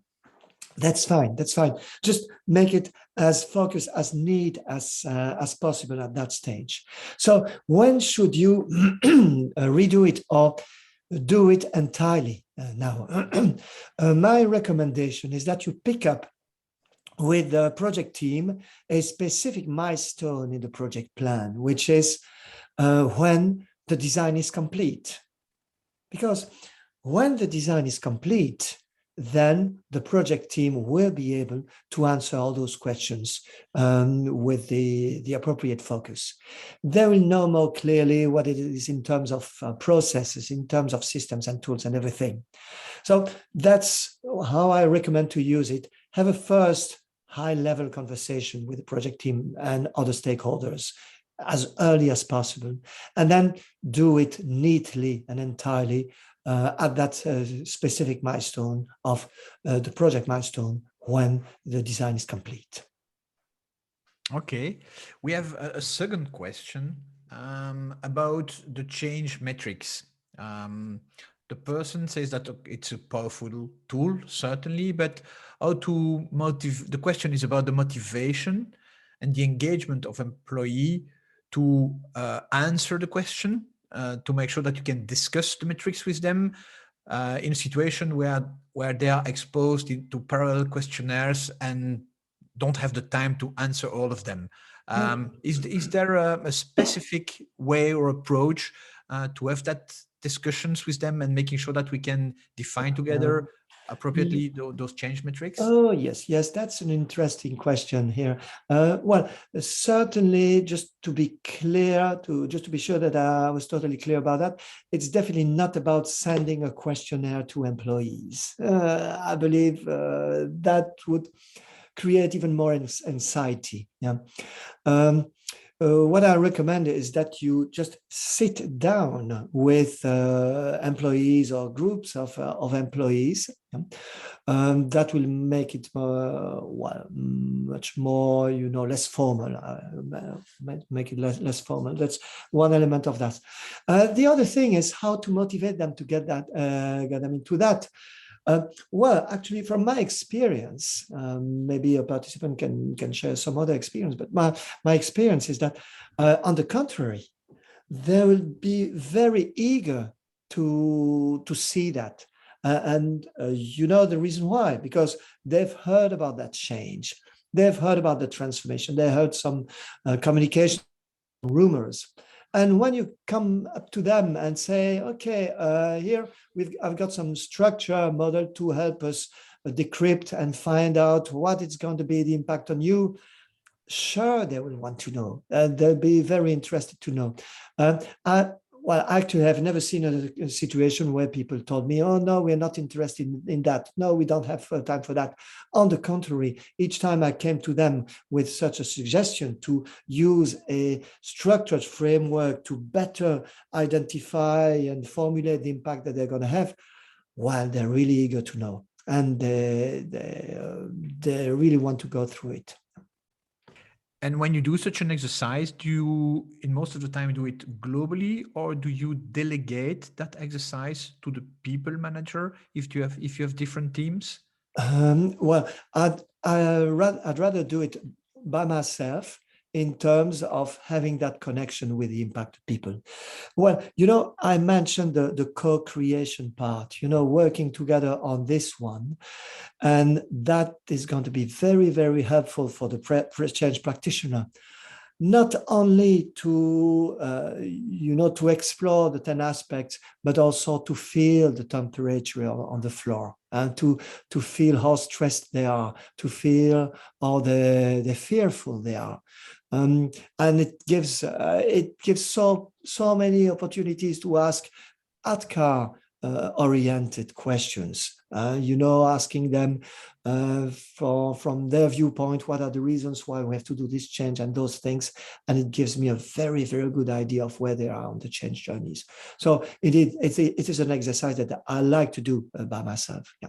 That's fine. That's fine. Just make it as focused, as neat as possible at that stage. So when should you redo it or do it entirely now? My recommendation is that you pick up with the project team a specific milestone in the project plan, which is when the design is complete. Because when the design is complete, then the project team will be able to answer all those questions with the appropriate focus. They will know more clearly what it is in terms of processes, in terms of systems and tools and everything. So that's how I recommend to use it. Have a first high-level conversation with the project team and other stakeholders as early as possible, and then do it neatly and entirely at that specific milestone of the project milestone when the design is complete. Okay, we have a second question about the change metrics. The person says that it's a powerful tool, certainly, but how to motivate, the question is about the motivation and the engagement of employee to answer the question, to make sure that you can discuss the metrics with them in a situation where they are exposed to parallel questionnaires and don't have the time to answer all of them. Is there a specific way or approach to have that discussions with them and making sure that we can define together appropriately those change metrics? Oh, yes, yes, that's an interesting question here. Well, certainly, just to be clear, just to be sure that I was totally clear about that, it's definitely not about sending a questionnaire to employees. I believe that would create even more anxiety. Yeah. What I recommend is that you just sit down with employees or groups of employees. That will make it much more, less formal. Make it less formal. That's one element of that. The other thing is how to motivate them to get them into that. Well, actually, from my experience, maybe a participant can share some other experience, but my experience is that, on the contrary, they will be very eager to see that. The reason why, because they've heard about that change. They've heard about the transformation. They heard some communication rumors. And when you come up to them and say, okay, here I've got some structure model to help us decrypt and find out what is going to be the impact on you, sure, they will want to know. They'll be very interested to know. Actually, I've never seen a situation where people told me, oh, no, we're not interested in that. No, we don't have time for that. On the contrary, each time I came to them with such a suggestion to use a structured framework to better identify and formulate the impact that they're going to have, well, they're really eager to know. And they really want to go through it. And when you do such an exercise, do you, in most of the time, do it globally, or do you delegate that exercise to the people manager if you have different teams? Well, I'd rather do it by myself in terms of having that connection with the impacted people. Well, I mentioned the co-creation part, working together on this one. And that is going to be very, very helpful for the change practitioner, not only to, to explore the 10 aspects, but also to feel the temperature on the floor and to feel how stressed they are, to feel how they're fearful they are. And it gives so many opportunities to ask outcome oriented questions, asking them from their viewpoint, what are the reasons why we have to do this change and those things. And it gives me a very, very good idea of where they are on the change journeys. So it is an exercise that I like to do by myself. Yeah.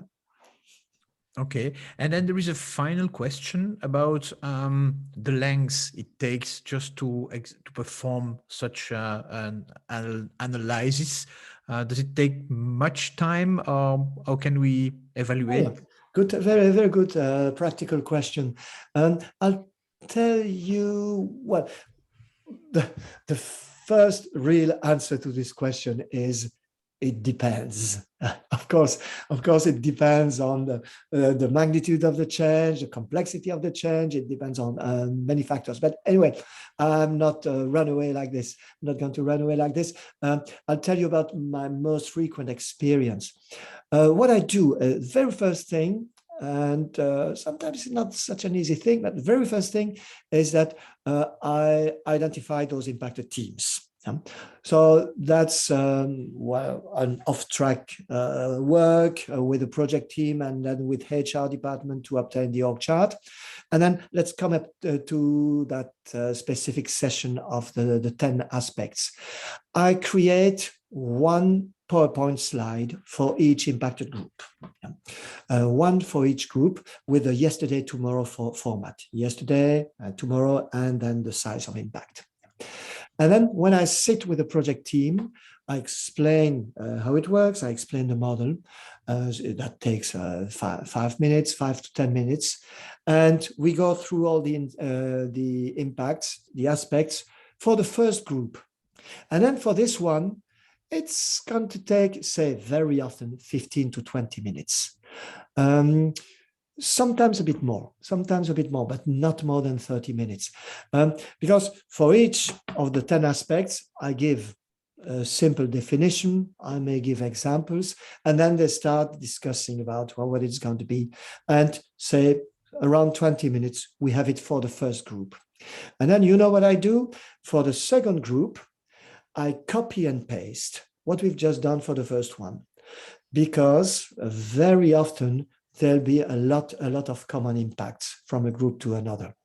Okay, and then there is a final question about the length it takes just to perform such an analysis. Does it take much time, or how can we evaluate? Oh, yeah. Good, very, very good practical question. I'll tell you what, the first real answer to this question is it depends. Of course, it depends on the magnitude of the change, the complexity of the change. It depends on many factors. But anyway, I'm not run away like this. I'm not going to run away like this. I'll tell you about my most frequent experience. What I do, very first thing, and sometimes it's not such an easy thing, but the very first thing is that I identify those impacted teams. So that's an off-track work with the project team and then with HR department to obtain the org chart. And then let's come up to that specific session of the 10 aspects. I create one PowerPoint slide for each impacted group. One for each group with a yesterday, tomorrow format. Yesterday, tomorrow, and then the size of impact. And then when I sit with the project team, I explain how it works. I explain the model. That takes 5 minutes, 5 to 10 minutes. And we go through all the impacts, the aspects for the first group. And then for this one, it's going to take, say, very often 15 to 20 minutes. Sometimes a bit more, but not more than 30 minutes. Because for each of the 10 aspects, I give a simple definition. I may give examples, and then they start discussing about what it's going to be. And say around 20 minutes, we have it for the first group. And then you know what I do? For the second group, I copy and paste what we've just done for the first one, because very often there'll be a lot of common impacts from a group to another.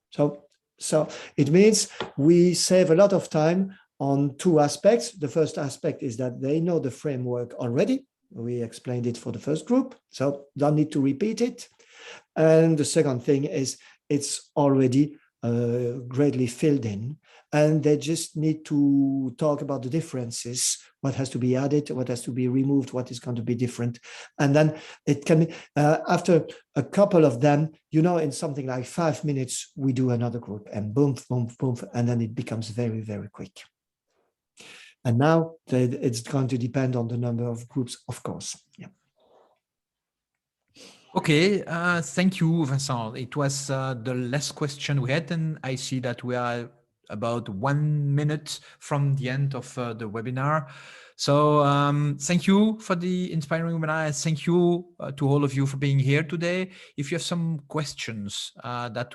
So it means we save a lot of time on two aspects. The first aspect is that they know the framework already. We explained it for the first group, so don't need to repeat it. And the second thing is it's already greatly filled in, and they just need to talk about the differences, what has to be added, what has to be removed, what is going to be different. And then it can be, after a couple of them, in something like 5 minutes, we do another group, and boom, boom, boom, and then it becomes very, very quick. And now it's going to depend on the number of groups, of course. Yeah. Okay, thank you, Vincent. It was the last question we had, and I see that we are about 1 minute from the end of the webinar. So thank you for the inspiring webinar. Thank you to all of you for being here today. If you have some questions that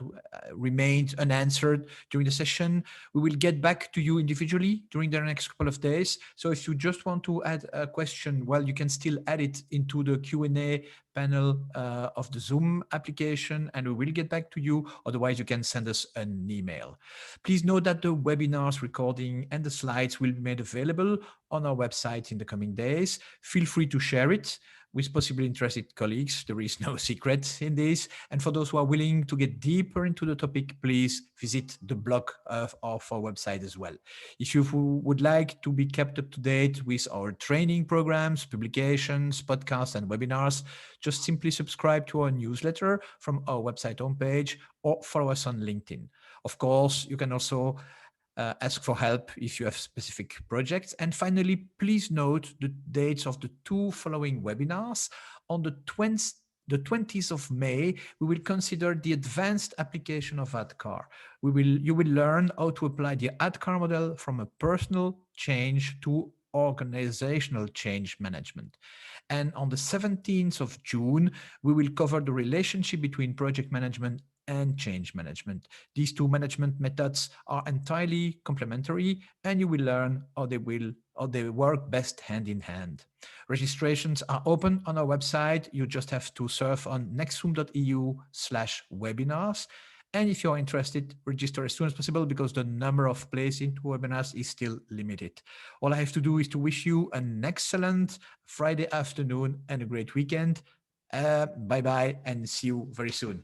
remained unanswered during the session, we will get back to you individually during the next couple of days. So if you just want to add a question, well, you can still add it into the Q&A panel of the Zoom application, and we will get back to you. Otherwise, you can send us an email. Please note that the webinar's recording and the slides will be made available on our website in the coming days. Feel free to share it with possibly interested colleagues. There is no secret in this. And for those who are willing to get deeper into the topic, please visit the blog of our website as well. If you would like to be kept up to date with our training programs, publications, podcasts, and webinars, just simply subscribe to our newsletter from our website homepage or follow us on LinkedIn. Of course, you can also ask for help if you have specific projects. And finally, please note the dates of the two following webinars. On the 20th of May, we will consider the advanced application of ADKAR. You will learn how to apply the ADKAR model from a personal change to organizational change management. And on the 17th of June, we will cover the relationship between project management and change management. These two management methods are entirely complementary, and you will learn how they work best hand in hand. Registrations are open on our website. You just have to surf on nextzoom.eu/webinars. And if you're interested, register as soon as possible, because the number of places into webinars is still limited. All I have to do is to wish you an excellent Friday afternoon and a great weekend. Bye-bye, and see you very soon.